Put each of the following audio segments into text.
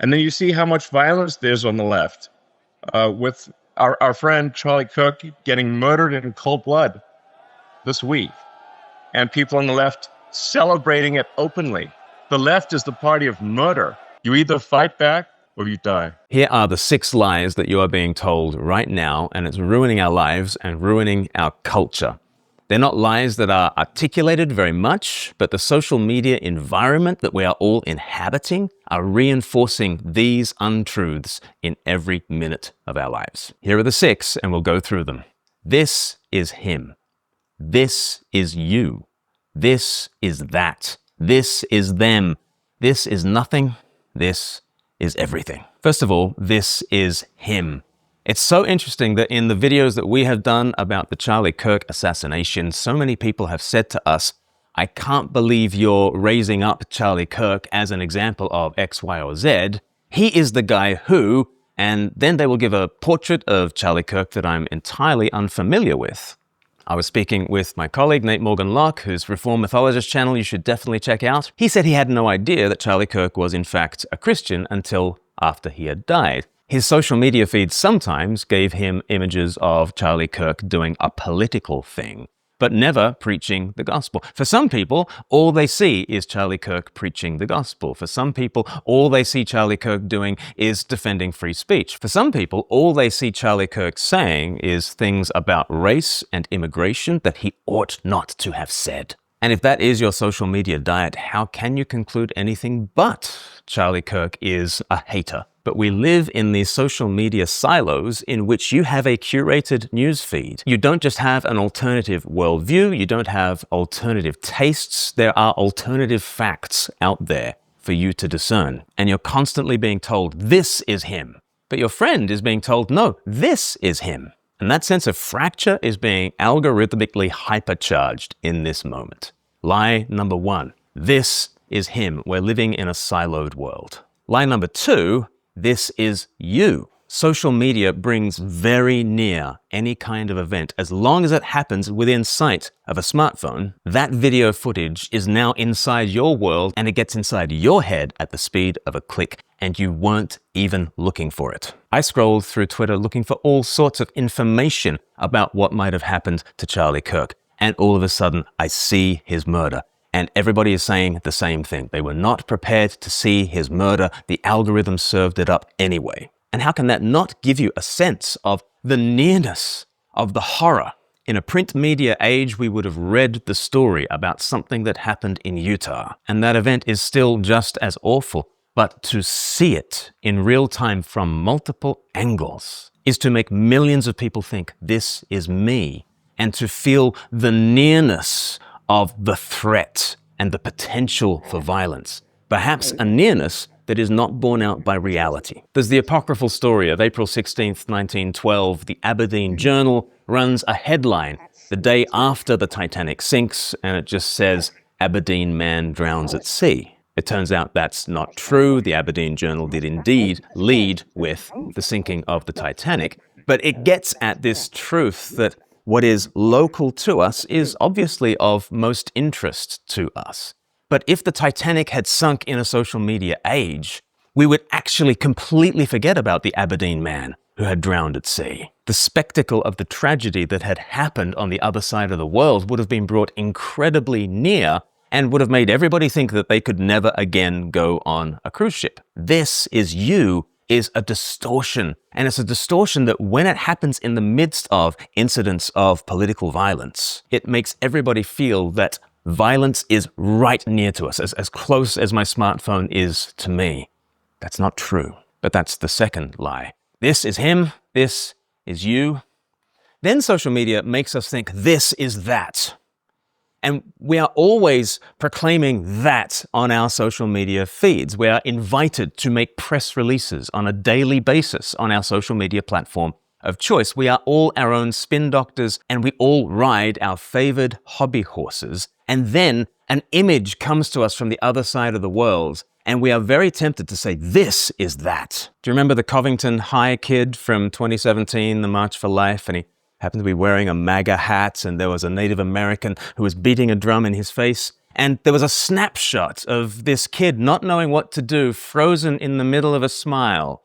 And then you see how much violence there's on the left, with our friend Charlie Kirk getting murdered in cold blood this week, and people on the left celebrating it openly. The left is the party of murder. You either fight back or you die. Here are the 6 lies that you are being told right now, and it's ruining our lives and ruining our culture. They're not lies that are articulated very much, but the social media environment that we are all inhabiting are reinforcing these untruths in every minute of our lives. Here are the 6, and we'll go through them. This is him. This is you. This is that. This is them. This is nothing. This is everything. First of all, this is him. It's so interesting that in the videos that we have done about the Charlie Kirk assassination, so many people have said to us, I can't believe you're raising up Charlie Kirk as an example of X, Y, or Z. He is the guy who, and then they will give a portrait of Charlie Kirk that I'm entirely unfamiliar with. I was speaking with my colleague, Nate Morgan-Locke, whose Reform Mythologist channel you should definitely check out. He said he had no idea that Charlie Kirk was in fact a Christian until after he had died. His social media feed sometimes gave him images of Charlie Kirk doing a political thing, but never preaching the gospel. For some people, all they see is Charlie Kirk preaching the gospel. For some people, all they see Charlie Kirk doing is defending free speech. For some people, all they see Charlie Kirk saying is things about race and immigration that he ought not to have said. And if that is your social media diet, how can you conclude anything but Charlie Kirk is a hater? But we live in these social media silos in which you have a curated news feed. You don't just have an alternative worldview, you don't have alternative tastes, there are alternative facts out there for you to discern. And you're constantly being told, this is him. But your friend is being told, no, this is him. And that sense of fracture is being algorithmically hypercharged in this moment. Lie number 1, this is him. We're living in a siloed world. Lie number 2, this is you. Social media brings very near any kind of event. As long as it happens within sight of a smartphone, that video footage is now inside your world and it gets inside your head at the speed of a click, and you weren't even looking for it. I scrolled through Twitter looking for all sorts of information about what might have happened to Charlie Kirk, and all of a sudden I see his murder. And everybody is saying the same thing. They were not prepared to see his murder. The algorithm served it up anyway. And how can that not give you a sense of the nearness of the horror? In a print media age, we would have read the story about something that happened in Utah, and that event is still just as awful. But to see it in real time from multiple angles is to make millions of people think, this is me, and to feel the nearness of the threat and the potential for violence. Perhaps a nearness that is not borne out by reality. There's the apocryphal story of April 16th, 1912. The Aberdeen Journal runs a headline the day after the Titanic sinks, and it just says, Aberdeen man drowns at sea. It turns out that's not true. The Aberdeen Journal did indeed lead with the sinking of the Titanic, but it gets at this truth that what is local to us is obviously of most interest to us. But if the Titanic had sunk in a social media age, we would actually completely forget about the Aberdeen man who had drowned at sea. The spectacle of the tragedy that had happened on the other side of the world would have been brought incredibly near and would have made everybody think that they could never again go on a cruise ship. This is you is a distortion. And it's a distortion that when it happens in the midst of incidents of political violence, it makes everybody feel that violence is right near to us, as close as my smartphone is to me. That's not true, but that's the second lie. This is him, this is you. Then social media makes us think this is that. And we are always proclaiming that on our social media feeds. We are invited to make press releases on a daily basis on our social media platform of choice. We are all our own spin doctors, and we all ride our favored hobby horses. And then an image comes to us from the other side of the world, and we are very tempted to say, this is that. Do you remember the Covington High kid from 2017, the March for Life? And he happened to be wearing a MAGA hat, and there was a Native American who was beating a drum in his face. And there was a snapshot of this kid not knowing what to do, frozen in the middle of a smile.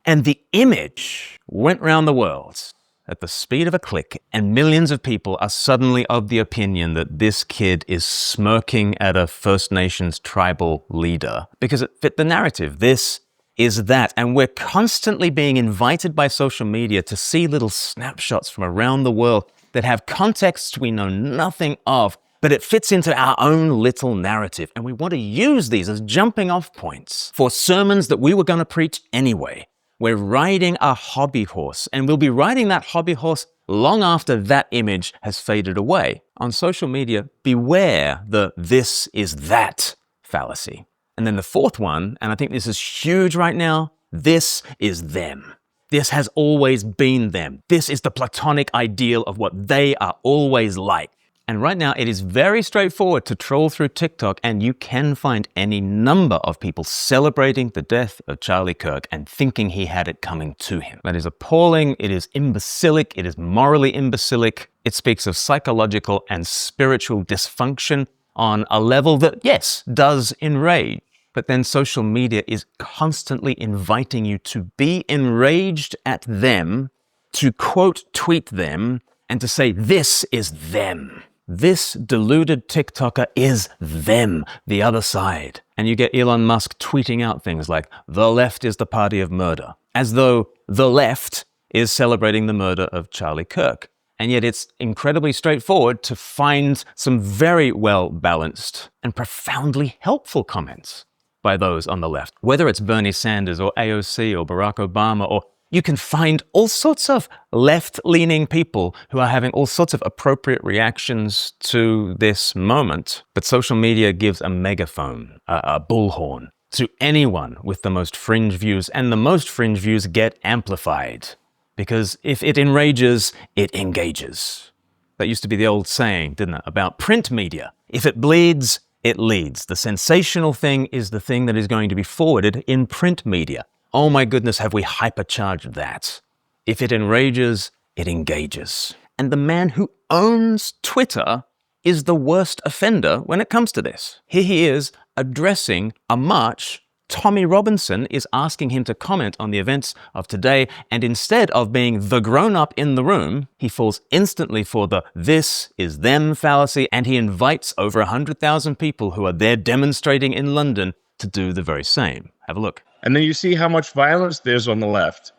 And the image went round the world at the speed of a click, and millions of people are suddenly of the opinion that this kid is smirking at a First Nations tribal leader because it fit the narrative. This is that. And we're constantly being invited by social media to see little snapshots from around the world that have contexts we know nothing of, but it fits into our own little narrative. And we want to use these as jumping off points for sermons that we were going to preach anyway. We're riding a hobby horse, and we'll be riding that hobby horse long after that image has faded away. On social media, beware the "this is that" fallacy. And then the fourth one, and I think this is huge right now, this is them. This has always been them. This is the platonic ideal of what they are always like. And right now, it is very straightforward to troll through TikTok, and you can find any number of people celebrating the death of Charlie Kirk and thinking he had it coming to him. That is appalling, it is imbecilic, it is morally imbecilic. It speaks of psychological and spiritual dysfunction on a level that, yes, does enrage. But then social media is constantly inviting you to be enraged at them, to quote tweet them, and to say, this is them. This deluded TikToker is them, the other side. And you get Elon Musk tweeting out things like, the left is the party of murder, as though the left is celebrating the murder of Charlie Kirk. And yet it's incredibly straightforward to find some very well-balanced and profoundly helpful comments by those on the left. Whether it's Bernie Sanders or AOC or Barack Obama, or you can find all sorts of left-leaning people who are having all sorts of appropriate reactions to this moment. But social media gives a megaphone, a bullhorn, to anyone with the most fringe views, and the most fringe views get amplified. Because if it enrages, it engages. That used to be the old saying, didn't it, about print media. If it bleeds, it leads. The sensational thing is the thing that is going to be forwarded in print media. Oh my goodness, have we hypercharged that? If it enrages, it engages. And the man who owns Twitter is the worst offender when it comes to this. Here he is addressing a march. Tommy Robinson is asking him to comment on the events of today, and instead of being the grown-up in the room, he falls instantly for the "this is them" fallacy, and he invites over 100,000 people who are there demonstrating in London to do the very same. Have a look. And then you see how much violence there's on the left,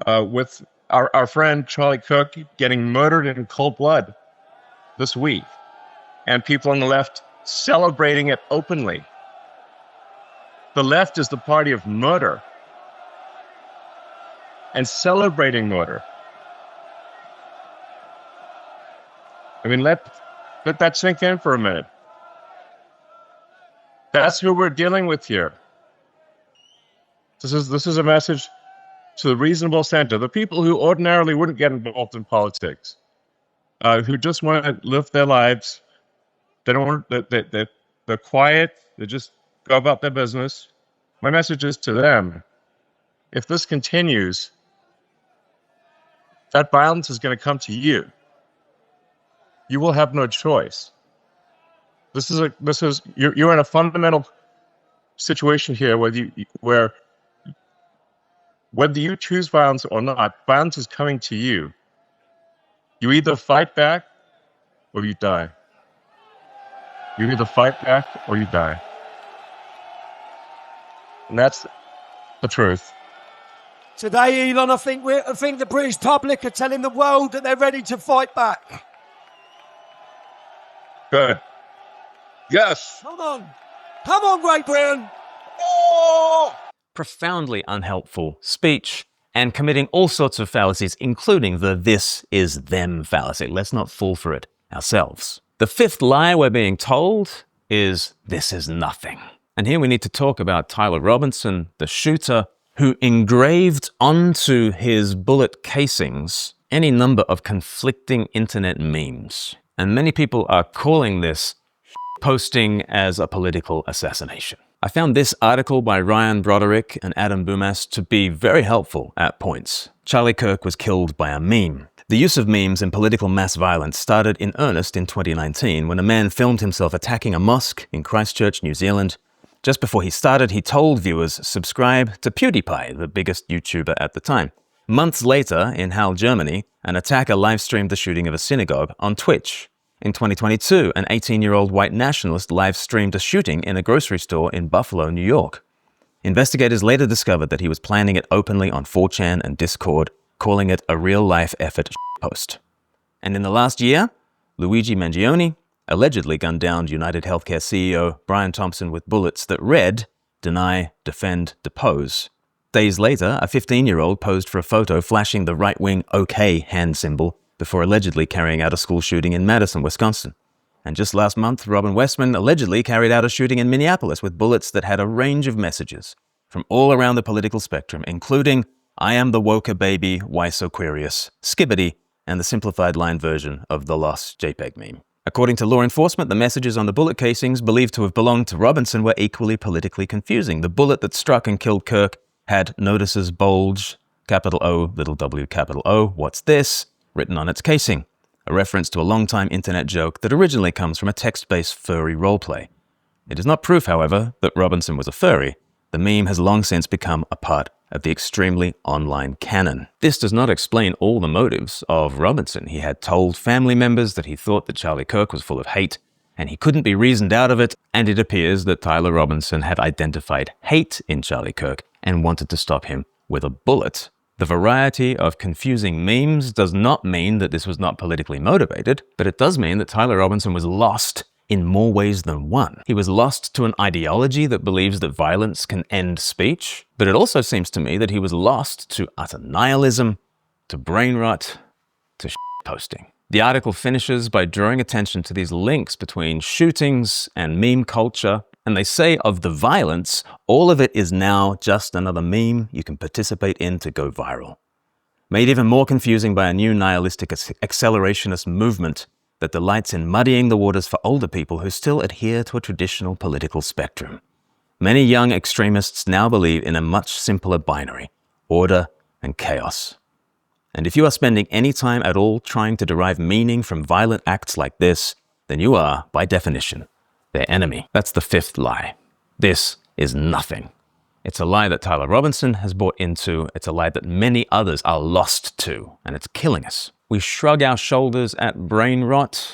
with our friend Charlie Kirk getting murdered in cold blood this week, and people on the left celebrating it openly. The left is the party of murder and celebrating murder. I mean, let that sink in for a minute. That's who we're dealing with here. This is a message to the reasonable center, the people who ordinarily wouldn't get involved in politics, who just want to live their lives. They don't want, they're quiet. They just go about their business. My message is to them: if this continues, that violence is going to come to you. You will have no choice. You're in a fundamental situation here where whether you choose violence or not, violence is coming to you. You either fight back or you die. You either fight back or you die. And that's the truth. Today, Elon, I think the British public are telling the world that they're ready to fight back. Good. Yes. Come on, Great Britain. Oh! Profoundly unhelpful speech and committing all sorts of fallacies, including the "this is them" fallacy. Let's not fall for it ourselves. The fifth lie we're being told is this is nothing. And here we need to talk about Tyler Robinson, the shooter, who engraved onto his bullet casings any number of conflicting internet memes. And many people are calling this posting as a political assassination. I found this article by Ryan Broderick and Adam Boumas to be very helpful at points. Charlie Kirk was killed by a meme. The use of memes in political mass violence started in earnest in 2019 when a man filmed himself attacking a mosque in Christchurch, New Zealand. Just before he started, he told viewers, subscribe to PewDiePie, the biggest YouTuber at the time. Months later, in Halle, Germany, an attacker live-streamed the shooting of a synagogue on Twitch. In 2022, an 18-year-old white nationalist live-streamed a shooting in a grocery store in Buffalo, New York. Investigators later discovered that he was planning it openly on 4chan and Discord, calling it a real-life effort post. And in the last year, Luigi Mangione allegedly gunned down United Healthcare CEO Brian Thompson with bullets that read, "Deny, defend, depose." Days later, a 15-year-old posed for a photo flashing the right-wing OK hand symbol before allegedly carrying out a school shooting in Madison, Wisconsin. And just last month, Robin Westman allegedly carried out a shooting in Minneapolis with bullets that had a range of messages from all around the political spectrum, including "I am the woker baby, why so curious," skibbity, and the simplified line version of the lost JPEG meme. According to law enforcement, the messages on the bullet casings believed to have belonged to Robinson were equally politically confusing. The bullet that struck and killed Kirk had notices bulge, capital O, little w, capital O, what's this, written on its casing, a reference to a long-time internet joke that originally comes from a text-based furry roleplay. It is not proof, however, that Robinson was a furry. The meme has long since become a part of the extremely online canon. This does not explain all the motives of Robinson. He had told family members that he thought that Charlie Kirk was full of hate, and he couldn't be reasoned out of it, and it appears that Tyler Robinson had identified hate in Charlie Kirk and wanted to stop him with a bullet. The variety of confusing memes does not mean that this was not politically motivated, but it does mean that Tyler Robinson was lost in more ways than one. He was lost to an ideology that believes that violence can end speech, but it also seems to me that he was lost to utter nihilism, to brain rot, to posting. The article finishes by drawing attention to these links between shootings and meme culture, and they say of the violence, all of it is now just another meme you can participate in to go viral. Made even more confusing by a new nihilistic accelerationist movement that delights in muddying the waters for older people who still adhere to a traditional political spectrum. Many young extremists now believe in a much simpler binary, order and chaos. And if you are spending any time at all trying to derive meaning from violent acts like this, then you are, by definition, their enemy. That's the fifth lie. This is nothing. It's a lie that Tyler Robinson has bought into. It's a lie that many others are lost to, and it's killing us. We shrug our shoulders at brain rot,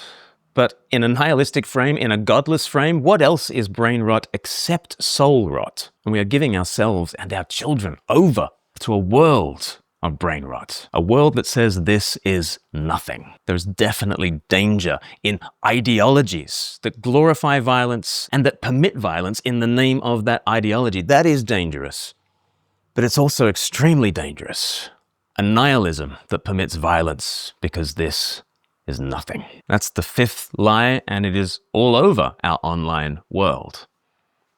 but in a nihilistic frame, in a godless frame, what else is brain rot except soul rot? And we are giving ourselves and our children over to a world of brain rot, a world that says this is nothing. There's definitely danger in ideologies that glorify violence and that permit violence in the name of that ideology. That is dangerous, but it's also extremely dangerous. A nihilism that permits violence because this is nothing. That's the fifth lie, and it is all over our online world.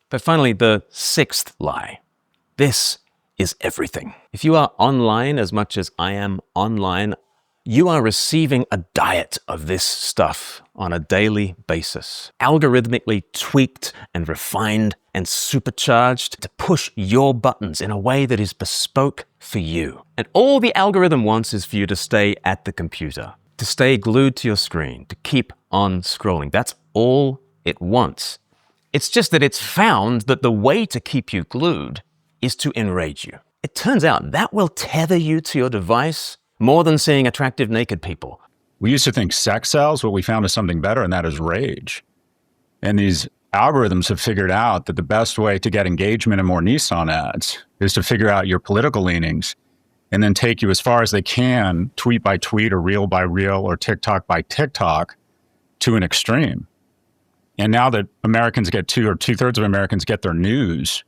But finally, the sixth lie. This is everything. If you are online as much as I am online, you are receiving a diet of this stuff on a daily basis, algorithmically tweaked and refined and supercharged to push your buttons in a way that is bespoke for you. And all the algorithm wants is for you to stay at the computer, to stay glued to your screen, to keep on scrolling. That's all it wants. It's just that it's found that the way to keep you glued is to enrage you. It turns out that will tether you to your device more than seeing attractive naked people. We used to think sex sells. What we found is something better, and that is rage. And these algorithms have figured out that the best way to get engagement and more Nissan ads is to figure out your political leanings and then take you as far as they can, tweet by tweet or reel by reel or TikTok by TikTok, to an extreme. And now that Americans get two-thirds of Americans get their news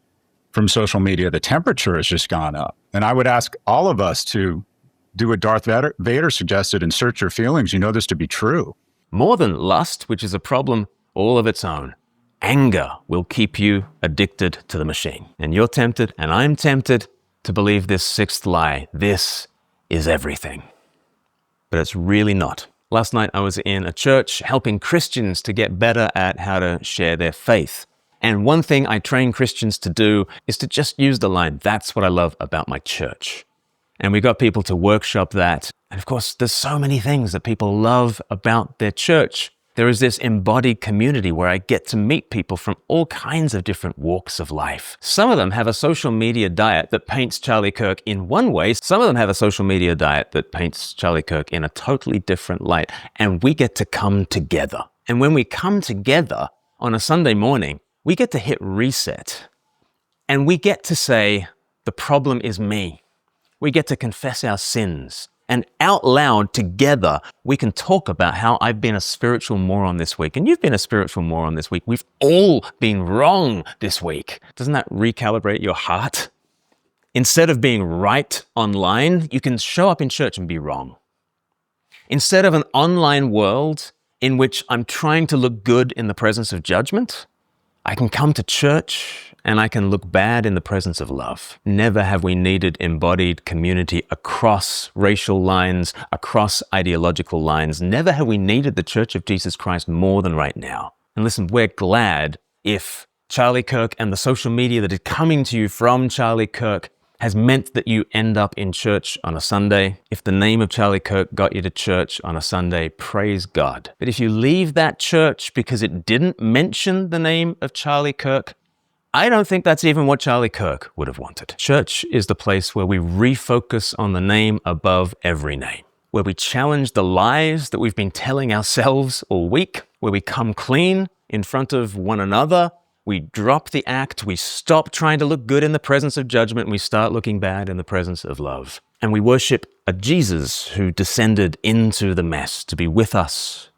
from social media, the temperature has just gone up. And I would ask all of us to do what Darth Vader suggested and search your feelings. You know this to be true. More than lust, which is a problem all of its own, anger will keep you addicted to the machine. And you're tempted, and I'm tempted, to believe this sixth lie. This is everything. But it's really not. Last night I was in a church helping Christians to get better at how to share their faith. And one thing I train Christians to do is to just use the line, "That's what I love about my church." And we got people to workshop that. And of course, there's so many things that people love about their church. There is this embodied community where I get to meet people from all kinds of different walks of life. Some of them have a social media diet that paints Charlie Kirk in one way. Some of them have a social media diet that paints Charlie Kirk in a totally different light. And we get to come together. And when we come together on a Sunday morning, we get to hit reset. And we get to say, the problem is me. We get to confess our sins. And out loud, together, we can talk about how I've been a spiritual moron this week, and you've been a spiritual moron this week. We've all been wrong this week. Doesn't that recalibrate your heart? Instead of being right online, you can show up in church and be wrong. Instead of an online world in which I'm trying to look good in the presence of judgment, I can come to church and I can look bad in the presence of love. Never have we needed embodied community across racial lines, across ideological lines. Never have we needed the Church of Jesus Christ more than right now. And listen, we're glad if Charlie Kirk and the social media that is coming to you from Charlie Kirk has meant that you end up in church on a Sunday. If the name of Charlie Kirk got you to church on a Sunday, praise God. But if you leave that church because it didn't mention the name of Charlie Kirk, I don't think that's even what Charlie Kirk would have wanted. Church is the place where we refocus on the name above every name, where we challenge the lies that we've been telling ourselves all week, where we come clean in front of one another. We drop the act, we stop trying to look good in the presence of judgment, and we start looking bad in the presence of love. And we worship a Jesus who descended into the mess to be with us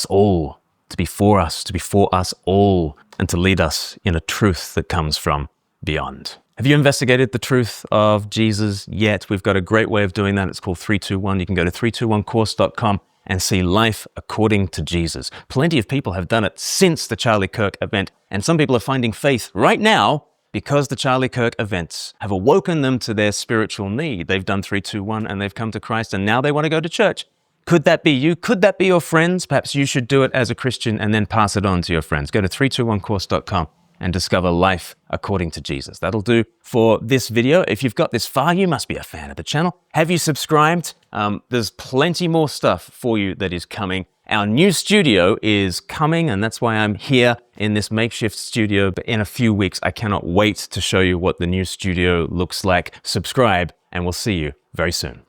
all, to be for us all, and to lead us in a truth that comes from beyond. Have you investigated the truth of Jesus yet? We've got a great way of doing that. It's called 321. You can go to 321course.com and see life according to Jesus. Plenty of people have done it since the Charlie Kirk event, and some people are finding faith right now because the Charlie Kirk events have awoken them to their spiritual need. They've done 321 and they've come to Christ, and now they want to go to church. Could that be you? Could that be your friends? Perhaps you should do it as a Christian and then pass it on to your friends. Go to 321course.com and discover life according to Jesus. That'll do for this video. If you've got this far, you must be a fan of the channel. Have you subscribed? There's plenty more stuff for you that is coming. Our new studio is coming, and that's why I'm here in this makeshift studio. But in a few weeks, I cannot wait to show you what the new studio looks like. Subscribe, and we'll see you very soon.